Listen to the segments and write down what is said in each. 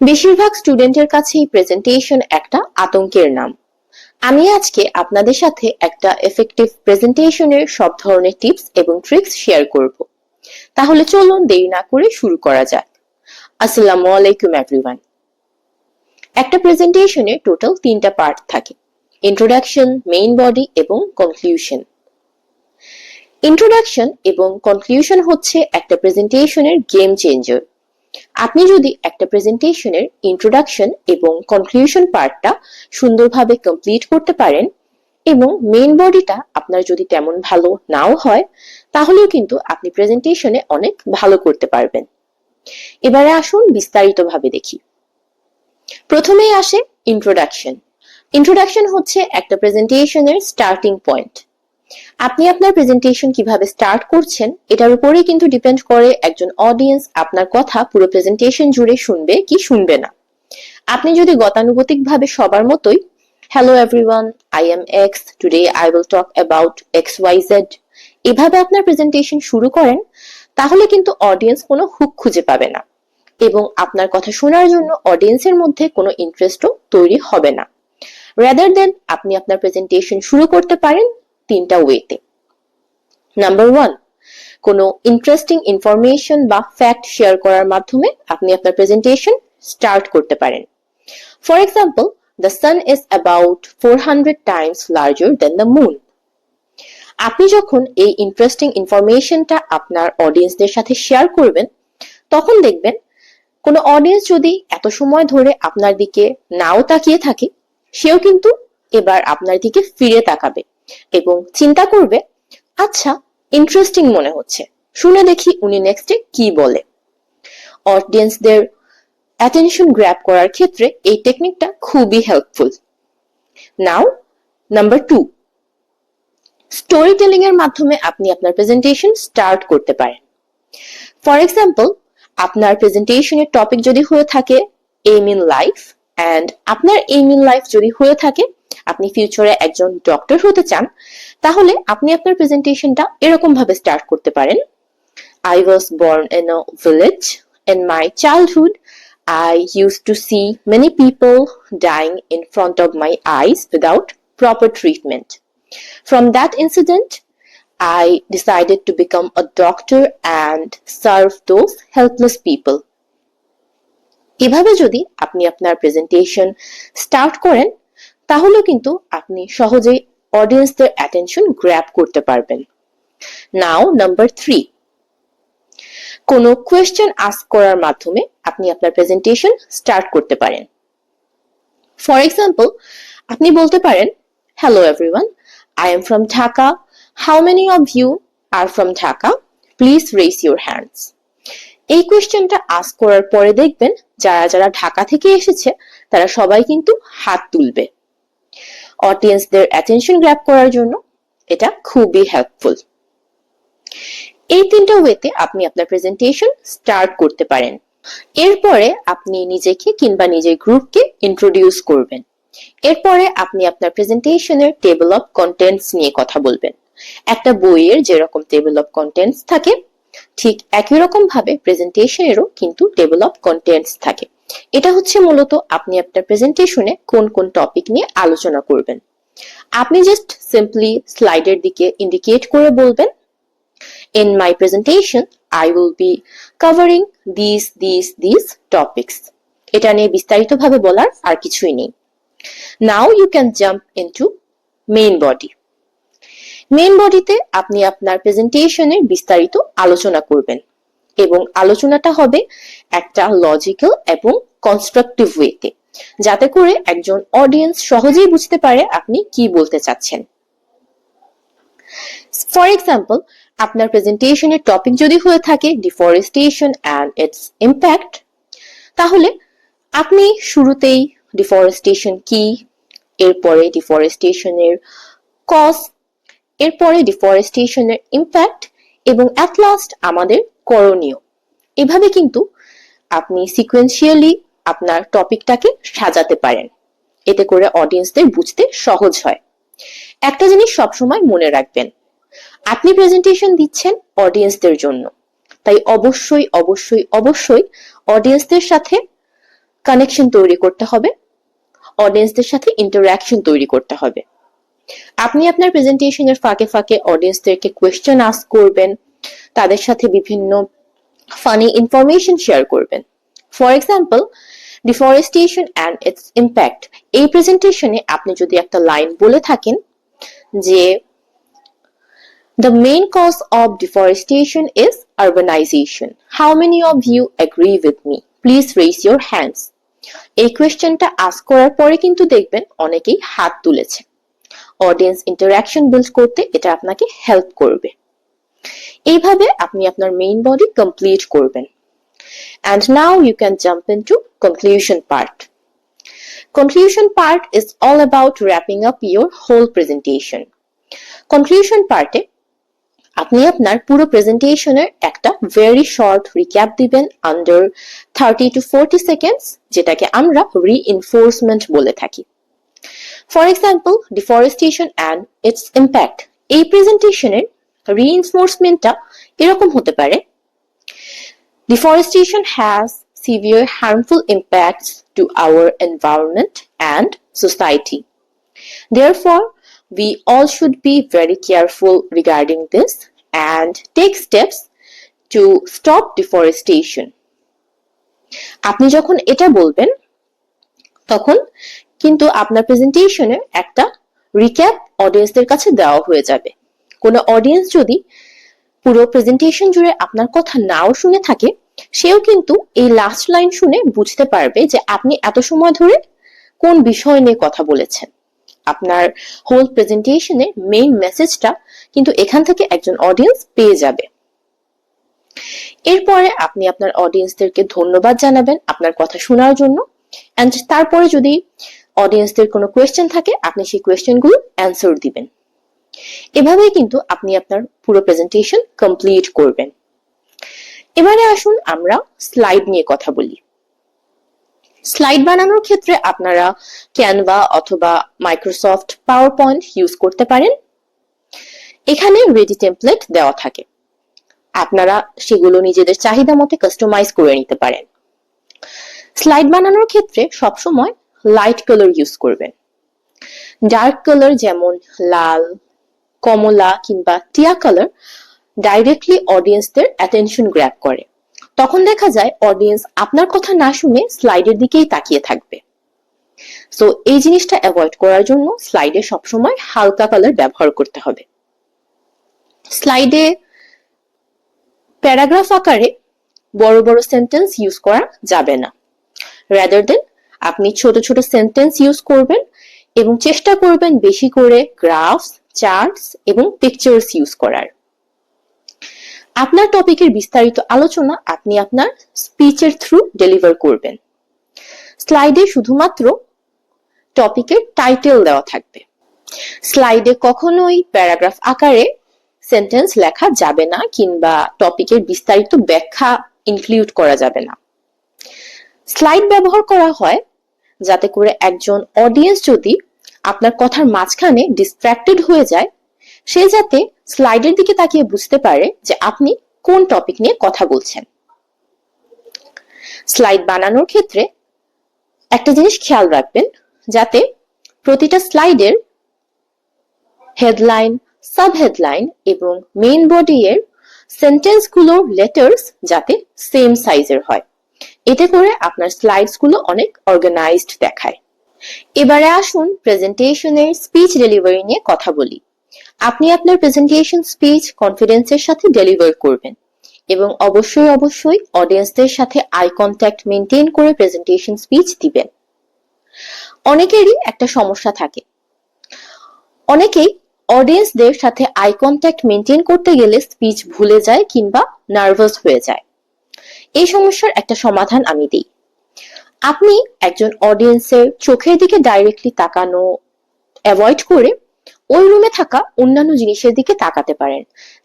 বেশিরভাগ স্টুডেন্টের কাছেই প্রেজেন্টেশন একটা আতঙ্কের নাম। আমি আজকে আপনাদের সাথে একটা এফেক্টিভ প্রেজেন্টেশনের সব ধরনের টিপস এবং ট্রিক্স শেয়ার করব। তাহলে চলুন দেরি না করে শুরু করা যাক। আসসালামু আলাইকুম এভরিওয়ান। একটা প্রেজেন্টেশনে টোটাল 3টা পার্ট থাকে: ইন্ট্রোডাকশন, মেইন বডি এবং কনক্লুশন। ইন্ট্রোডাকশন এবং কনক্লুশন হচ্ছে একটা প্রেজেন্টেশনের গেম চেঞ্জার। আপনি যদি একটা প্রেজেন্টেশনের ইন্ট্রোডাকশন এবং কনক্লুশন পার্টটা সুন্দরভাবে কমপ্লিট করতে পারেন এবং মেইন বডিটা আপনার যদি তেমন ভালো নাও হয়, তাহলেও কিন্তু আপনি প্রেজেন্টেশনে অনেক ভালো করতে পারবেন। এবারে আসুন বিস্তারিতভাবে দেখি। প্রথমেই আসে ইন্ট্রোডাকশন। ইন্ট্রোডাকশন হচ্ছে একটা প্রেজেন্টেশনের স্টার্টিং পয়েন্ট। আপনি আপনার প্রেজেন্টেশন কিভাবে স্টার্ট করছেন এটার উপরেই কিন্তু ডিপেন্ড করে একজন অডিয়েন্স আপনার কথা পুরো প্রেজেন্টেশন জুড়ে শুনবে কি শুনবে না। আপনি যদি গতানুগতিকভাবে সবার মতোই hello everyone, I M x, today I will talk about XYZ এভাবে আপনার প্রেজেন্টেশন শুরু করেন, তাহলে কিন্তু অডিয়েন্স কোনো হুক খুঁজে পাবে না এবং আপনার কথা শোনার জন্য অডিয়েন্সের মধ্যে কোনো ইন্টারেস্টও তৈরি হবে না। রাদার দেন আপনি আপনার প্রেজেন্টেশন শুরু করতে পারেন 3টা ওয়েতে। নাম্বার 1, কোনো ইন্টারেস্টিং ইনফরমেশন বা ফ্যাক্ট শেয়ার করার মাধ্যমে আপনি আপনার প্রেজেন্টেশন স্টার্ট করতে পারেন। For example, the sun is about 400 times larger than the moon. আপনি যখন এই ইন্টারেস্টিং ইনফরমেশনটা আপনার অডিয়েন্সদের সাথে শেয়ার করবেন, তখন দেখবেন কোনো অডিয়েন্স যদি এত সময় ধরে আপনার দিকে নাও তাকিয়ে থাকে, সেও কিন্তু এবার আপনার দিকে ফিরে তাকাবে এবং চিন্তা করবে, আচ্ছা ইন্টারেস্টিং মনে হচ্ছে, শুনে দেখি উনি নেক্সটে কি বলে। অডিয়েন্সদের অ্যাটেনশন গ্র্যাব করার ক্ষেত্রে এই টেকনিকটা খুবই হেল্পফুল। নাও নাম্বার 2, স্টোরি টেলিং এর মাধ্যমে আপনি আপনার প্রেজেন্টেশন স্টার্ট করতে পারেন। ফর এক্সাম্পল, আপনার প্রেজেন্টেশনের টপিক যদি হয়ে থাকে এইম ইন লাইফ, এন্ড আপনার এইম ইন লাইফ যদি হয়ে থাকে আপনি ফিউচারে একজন ডক্টর হতে চান, তাহলে আপনি আপনার প্রেজেন্টেশনটা এরকম ভাবে স্টার্ট করতে পারেন। I was born in a village. In my childhood, I used to see many people dying in front of my eyes without proper treatment. From that incident, I decided to become a doctor and serve those helpless people. এভাবে যদি আপনি আপনার presentation start করেন, তাহলে কিন্তু আপনি সহজেই অডিয়েন্সদের attention grab করতে পারবেন। নাও নাম্বার 3, কোনো কোয়েশ্চেন আস্ক করার মাধ্যমে আপনি আপনার প্রেজেন্টেশন স্টার্ট করতে পারেন। ফর এক্সাম্পল, আপনি বলতে পারেন, hello everyone, I am from Dhaka, how many of you are from Dhaka, please raise your hands. এই কোয়েশ্চেনটা আস্ক করার পরে দেখবেন যারা যারা ঢাকা থেকে এসেছে তারা সবাই কিন্তু হাত তুলবে। অডিয়েন্সদের অ্যাটেনশন গ্র্যাব করার জন্য এটা খুবই হেল্পফুল। এই 3টা ওয়েতে আপনি আপনার প্রেজেন্টেশন স্টার্ট করতে পারেন। এরপরে আপনি নিজেকে কিংবা নিজের গ্রুপকে ইন্ট্রোডিউস করবেন। এরপরে আপনি আপনার প্রেজেন্টেশনের টেবল অফ কন্টেন্টস নিয়ে কথা বলবেন। একটা বইয়ের যেরকম টেবল অফ কন্টেন্টস থাকে, ঠিক একই রকম ভাবে প্রেজেন্টেশনেরও কিন্তু টেবল অফ কন্টেন্টস থাকে। এটা হচ্ছে মূলত আপনি আপনার প্রেজেন্টেশনে কোন কোন টপিক নিয়ে আলোচনা করবেন। আপনি জাস্ট সিম্পলি স্লাইডের দিকে ইন্ডিকেট করে বলবেন, In my presentation, I will be covering these topics. এটা নিয়ে বিস্তারিতভাবে বলার আর কিছুই নেই। Now you can jump into main body. Main বডিতে আপনি আপনার প্রেজেন্টেশনের বিস্তারিত আলোচনা করবেন এবং আলোচনাটা হবে একটা লজিক্যাল এবং কনস্ট্রাকটিভ ওয়েতে, যাতে করে একজন অডিয়েন্স সহজেই বুঝতে পারে আপনি কি বলতে চাচ্ছেন। ফর এক্সাম্পল, আপনার প্রেজেন্টেশনের টপিক যদি হয়ে থাকে ডিফরেস্টেশন এন্ড ইটস ইম্প্যাক্ট, তাহলে আপনি শুরুতেই ডিফরেস্টেশন কি, এরপরে ডিফরেস্টেশনের কজ, এরপরে ডিফরেস্টেশনের ইম্প্যাক্ট এবং অ্যাট লাস্ট আমাদের করণীয়, এভাবে কিন্তু আপনি সিকোয়েন্সিয়ালি আপনার টপিকটাকে সাজাতে পারেন। এতে করে অডিয়েন্সদের বুঝতে সহজ হয়। একটা জিনিস সবসময় মনে রাখবেন, আপনি প্রেজেন্টেশন দিচ্ছেন অডিয়েন্সদের জন্য, তাই অবশ্যই অবশ্যই অবশ্যই অডিয়েন্সদের সাথে কানেকশন তৈরি করতে হবে, অডিয়েন্সদের সাথে ইন্টারঅ্যাকশন তৈরি করতে হবে। আপনি আপনার প্রেজেন্টেশনের ফাঁকে ফাঁকে অডিয়েন্সদেরকে কোয়েশ্চেন আস্ক করবেন, তাদের সাথে বিভিন্ন ফানি ইনফরমেশন শেয়ার করবেন। For example, deforestation and it's impact, এই প্রেজেন্টেশনে আপনি যদি একটা লাইন বলে থাকেন যে the main cause of deforestation is urbanization. How many of you agree with me? Please raise your hands. এই কোয়েশ্চেনটা আস্ক করার পরে কিন্তু দেখবেন অনেকেই হাত তুলেছে। অডিয়েন্স ইন্টারঅ্যাকশন বিল্ড করতে এটা আপনাকে হেল্প করবে। এইভাবে আপনি আপনার মেইন বডি কমপ্লিট করবেন। And now you can jump into conclusion part. Conclusion part is all about wrapping up your whole presentation. Conclusion part এ আপনি আপনার পুরো প্রেজেন্টেশনের একটা ভেরি শর্ট রিক্যাপ দিবেন আন্ডার 30 to 40 সেকেন্ডস, যেটাকে আমরা রিইনফোর্সমেন্ট বলে থাকি। For example, deforestation and it's impact, এই প্রেজেন্টেশনের রিইনফোর্সমেন্টটা এরকম হতে পারে: deforestation has severe harmful impacts to our environment and society. Therefore, we all should be very careful regarding this and take steps to stop deforestation. আপনি যখন এটা বলবেন তখন কিন্তু আপনার প্রেজেন্টেশনে একটা রিক্যাপ অডিয়েন্সদের কাছে দেওয়া হয়ে যাবে। কোনো অডিয়েন্স যদি পুরো প্রেজেন্টেশন জুড়ে আপনার কথা নাও শুনে থাকে, সেও কিন্তু এই লাস্ট লাইন শুনে বুঝতে পারবে যে আপনি এত সময় ধরে কোন বিষয় নিয়ে কথা বলেছেন। আপনার হোল প্রেজেন্টেশনের মেইন মেসেজটা কিন্তু এখান থেকে একজন অডিয়েন্স পেয়ে যাবে। এরপরে আপনি আপনার অডিয়েন্সদেরকে ধন্যবাদ জানাবেন আপনার কথা শোনার জন্য, এন্ড তারপরে যদি অডিয়েন্সদের কোনো কোয়েশ্চেন থাকে আপনি সেই কোয়েশ্চেনগুলো অ্যান্সার দিবেন। এভাবেই কিন্তু আপনি আপনার পুরো প্রেজেন্টেশন কমপ্লিট করবেন। এবারে আসুন আমরা স্লাইড নিয়ে কথা বলি। স্লাইড বানানোর ক্ষেত্রে আপনারা ক্যানভা অথবা মাইক্রোসফট পাওয়ার পয়েন্ট ইউজ করতে পারেন। এখানে রেডি টেমপ্লেট দেওয়া থাকে, আপনারা সেগুলো নিজেদের চাহিদা মতো কাস্টমাইজ করে নিতে পারেন। স্লাইড বানানোর ক্ষেত্রে সবসময় লাইট কালার ইউজ করবেন। ডার্ক কালার যেমন লাল, কমলা কিংবা টিয়া কালার ডাইরেক্টলি অডিয়েন্সদের অ্যাটেনশন গ্র্যাব করে। তখন দেখা যায় অডিয়েন্স আপনার কথা না শুনে স্লাইডের দিকেই তাকিয়ে থাকবে। সো এই জিনিসটা অ্যাভয়েড করার জন্য স্লাইডে সবসময় হালকা কালার ব্যবহার করতে হবে। স্লাইডে প্যারাগ্রাফ আকারে বড় বড় সেন্টেন্স ইউজ করা যাবে না। রাদার দেন আপনি ছোট ছোট সেন্টেন্স ইউজ করবেন এবং চেষ্টা করবেন বেশি করে গ্রাফস, চার্টস এবং পিকচার্স ইউজ করার। আপনার টপিকের বিস্তারিত আলোচনা আপনি আপনার স্পিচের থ্রু ডেলিভার করবেন। স্লাইডে শুধুমাত্র টপিকের টাইটেল দেওয়া থাকবে। স্লাইডে কখনোই প্যারাগ্রাফ আকারে সেন্টেন্স লেখা যাবে না কিংবা টপিকের বিস্তারিত ব্যাখ্যা ইনক্লুড করা যাবে না। স্লাইড ব্যবহার করা হয় যাতে করে একজন অডিয়েন্স যদি আপনার কথার মাঝখানে ডিস্ট্রাক্টেড হয়ে যায়, সে যাতে স্লাইডের দিকে তাকিয়ে বুঝতে পারে যে আপনি কোন টপিক নিয়ে কথা বলছেন। স্লাইড বানানোর ক্ষেত্রে একটা জিনিস খেয়াল রাখবেন, যাতে প্রতিটা স্লাইডের হেডলাইন, সাব হেডলাইন এবং মেইন বডি এর সেন্টেন্সগুলোর লেটার্স যাতে সেম সাইজের হয়। এতে করে আপনার স্লাইডস গুলো অনেক অর্গানাইজড দেখায়। এবারে আসুন প্রেজেন্টেশনের স্পিচ ডেলিভারি নিয়ে কথা বলি। আপনি আপনার প্রেজেন্টেশন স্পিচ কনফিডেন্সের সাথে ডেলিভার করবেন এবং অবশ্যই অডিয়েন্সদের সাথে আই কন্ট্যাক্ট মেইনটেইন করে প্রেজেন্টেশন স্পিচ দিবেন। অনেকেরই একটা সমস্যা থাকে, অনেকেই অডিয়েন্সদের সাথে আই কন্ট্যাক্ট মেইনটেইন করতে গেলে স্পিচ ভুলে যায় কিংবা নার্ভাস হয়ে যায়। এই সমস্যার একটা সমাধান আমি দিই। আপনি একজন অডিয়েন্সের চোখের দিকে ডাইরেক্টলি তাকানো অ্যাভয়েড করে ওই রুমে থাকা অন্যান্য জিনিসের দিকে তাকাতে পারেন,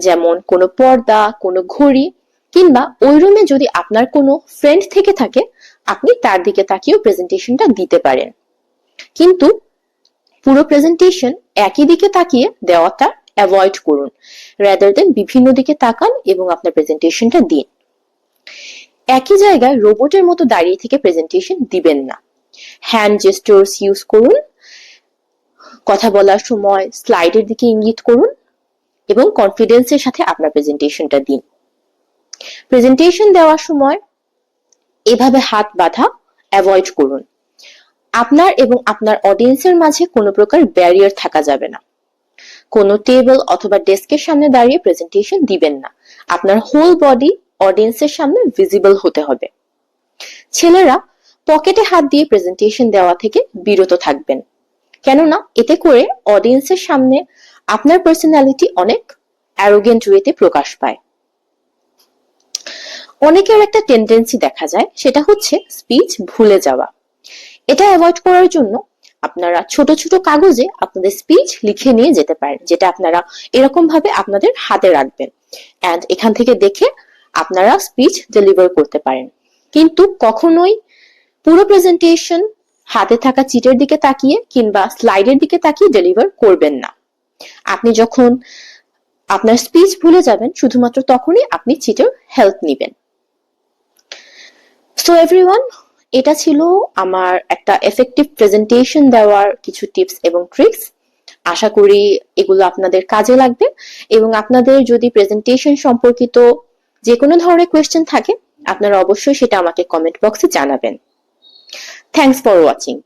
যেমন কোনো পর্দা, কোনো ঘড়ি কিংবা ওই রুমে যদি আপনার কোনো ফ্রেন্ড থেকে থাকে আপনি তার দিকে তাকিয়েও প্রেজেন্টেশনটা দিতে পারেন। কিন্তু পুরো প্রেজেন্টেশন একই দিকে তাকিয়ে দেওয়াটা অ্যাভয়েড করুন। রাদার দেন বিভিন্ন দিকে তাকান এবং আপনার প্রেজেন্টেশনটা দিন। একই জায়গায় রোবটের মতো দাঁড়িয়ে থেকে প্রেজেন্টেশন দিবেন না। হ্যান্ড জেস্টার্স ইউজ করুন, কথা বলার সময় স্লাইডের দিকে ইঙ্গিত করুন এবং কনফিডেন্সের সাথে আপনার প্রেজেন্টেশনটা দিন। প্রেজেন্টেশন দেওয়ার সময় এভাবে হাত বাঁধা অ্যাভয়েড করুন। আপনার এবং আপনার অডিয়েন্সের মাঝে কোনো প্রকার ব্যারিয়ার থাকা যাবে না। কোনো টেবিল অথবা ডেস্কের সামনে দাঁড়িয়ে প্রেজেন্টেশন দিবেন না। আপনার হোল বডি অডিয়েন্সের সামনে ভিজিবল হতে হবে। ছেলেরা পকেটে হাত দিয়ে প্রেজেন্টেশন দেওয়া থেকে বিরত থাকবেন, কেননা এতে করে অডিয়েন্সের সামনে আপনার পার্সোনালিটি অনেক অ্যারোগেন্ট ওয়েতে প্রকাশ পায়। অনেকের একটা টেন্ডেন্সি দেখা যায়, সেটা হচ্ছে স্পিচ ভুলে যাওয়া। এটা অ্যাভয়েড করার জন্য আপনারা ছোট ছোট কাগজে আপনাদের স্পিচ লিখে নিয়ে যেতে পারেন, যেটা আপনারা এরকম ভাবে আপনাদের হাতে রাখবেন এন্ড এখান থেকে দেখে আপনারা স্পিচ ডেলিভার করতে পারেন। কিন্তু কখনোই পুরো প্রেজেন্টেশন হাতে থাকা চিটের দিকে তাকিয়ে কিংবা স্লাইডের দিকে তাকিয়ে ডেলিভার করবেন না। আপনি যখন আপনার স্পিচ ভুলে যাবেন, শুধুমাত্র তখনই আপনি চিটের হেল্প নেবেন। সো এভরিওয়ান, এটা ছিল আমার একটা এফেক্টিভ প্রেজেন্টেশন দেওয়ার কিছু টিপস এবং ট্রিক্স। আশা করি এগুলো আপনাদের কাজে লাগবে এবং আপনাদের যদি প্রেজেন্টেশন সম্পর্কিত যে কোনো ধরনের কোয়েশ্চেন থাকে, আপনারা অবশ্যই সেটা আমাকে কমেন্ট বক্সে জানাবেন। Thanks for watching.